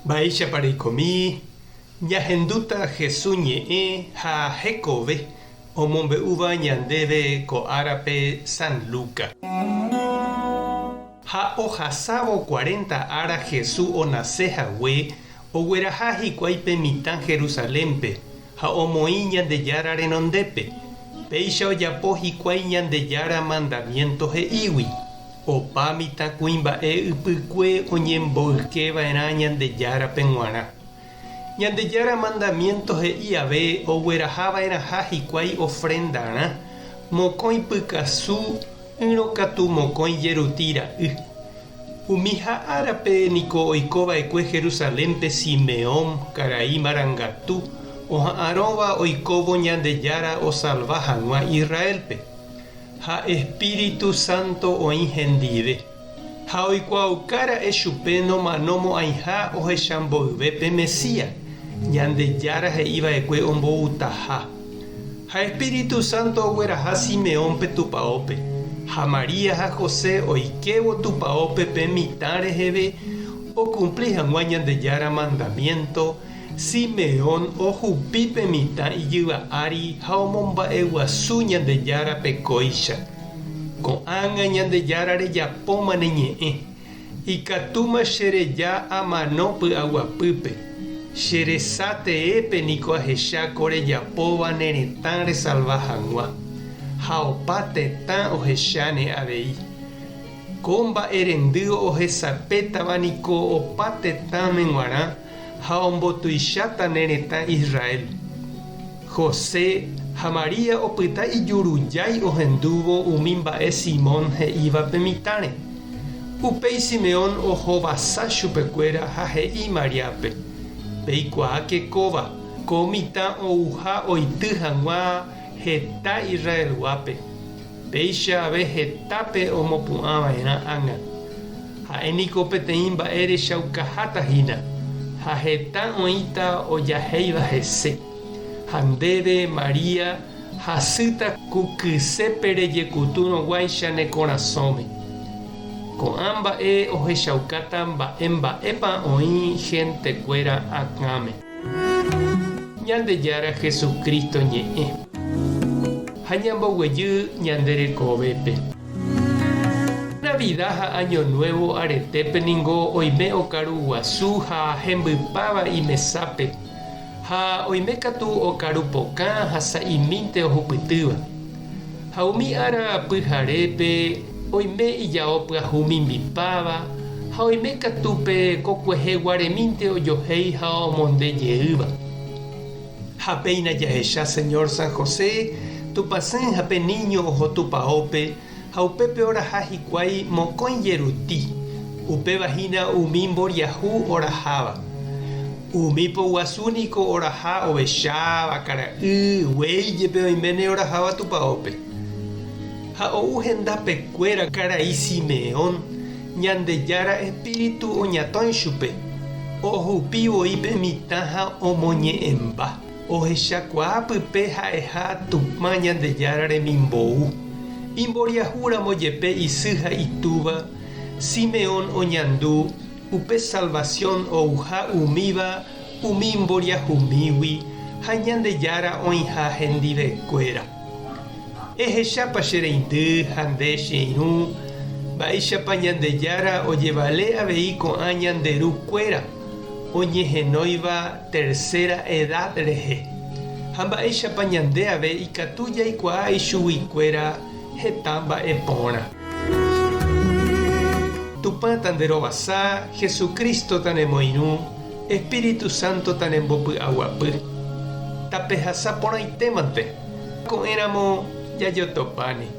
Baisha parikomi, ñahenduta Jesús ñe'ẽ ha hekove omombe'úva ñandéve ko árape San Lucas. Ha ohasávo 40 ára Jesús onasehague ogueraha hikuái pe mitã Jerusalémpe ha omoĩ Ñandejára renondépe. Péicha ojapo hikuái Ñandejára mandamiento he'ígui. Opa mitã kuimba'e ypykue oñemboykeva'erã Ñandejára pe g̃uarã. Ñandejára mandamiento he'i ave oguerahava'erãha hikuái ofrendarã mokõi pykasu yrõkatu mokõi jeruti ra'y. Umi ha árape niko oikova'ekue Jerusalémpe Simeón karai marangatu oha'ãrõva oikóvo Ñandejára osalva hag̃ua Israelpe. Ha Espíritu Santo oĩ hendive. Ha oikuaukára'e chupe nomanomo'ãiha ohechamboyve Mesías. Ñandejára he'íva'ekue omboutaha. Ha Espíritu Santo ogueraha Simeón pe tupãópe. Ha María ha José oikevo tupãópe pe mitã reheve ocumpli hag̃ua Ñandejára mandamiento. Simeón ohupi pe mitã ijyva'ári ha omomba'eguasu Ñandejára pe kóicha. Ko'ág̃a Ñandejára rejapóma ne ñe'ẽ. Ikatúma chereja amano py'aguapýpe. Cheresateépe niko ahecha ko rejapóva ne retã resalva hag̃ua. Ha opa tetã ohecháne avei. Ko mba'erendy ohesapétava niko opa tetãme g̃uarã ha ombotuicháta ne retã Israel. José ha María opyta ijurujái ohendúvo umi mba'e Simón he'íva pe mitãre. Upéi Simeón ohovasa chupekuéra ha he'i Mariápe: peikuaáke kóva, ko mitã ouha oity hag̃ua heta Israelguápe. Péicha ave hetápe omopu'ãva'erã ág̃a. Ha'éniko peteĩ mba'e rechaukaháta-hína. Ha heta oĩta ojahéiva hese. Ha ndéve María hasýta ku kysépe rejekutu noguáicha ne korasõme. Ko'ã mba'e ohechaukáta mba'épa oĩ hentekuéra akãme. Ñandejára Jesucristo ñe'ẽ. Ha ñamboguejy ñande rekovépe. Navidad ha Año Nuevo aretépe ningo oime okaru guasu ha hembypáva imesápe. Ha oime katu okaru pokã ha sa'imínte ohupytýva. Ha umi ára pyharépe oime ijao pyahu mimbipáva ha oime katúpe kokueheguaremínte ojohéi ha omondejeýva. Ha péina jahecha Señor San José tupãsẽ ha pe niño oho tupãópe ha upépe oraha hikuái mokõi jeruti. Upevahína umi mboriahu oraháva. Umípo guasu niko oraha ovecháva kara'y guéijepe oiméne oraháva tupãópe. Ha ouhendapekuéra karai Simeón Ñandejára Espíritu oñatõi chupe. Ohupivoi pe mitã ha omoñe'ẽmba. Ohechakuaa pype ha'eha tupã Ñandejára remimbou. Imboriahúramo jepe isy ha itúva Simeón oñandu upe salvación ouha umíva umi imboriahumígui ha Ñandejára oĩha hendivekuéra. Ehechápa che reindy ha nde che irũ mba'éichapa Ñandejára ojevale avei ko'ã ñanderukuéra oñehenóiva tercera edad rehe. Ha mba'éichapa ñande ave ikatu jaikuaa ichuguikuéra heta mba'epórã. Tupã tanderovasa, Jesucristo tanemoirũ, Espíritu Santo tanembopy'aguapy. Tapehasa porãitémante. Ko'ẽramo jajotopáni.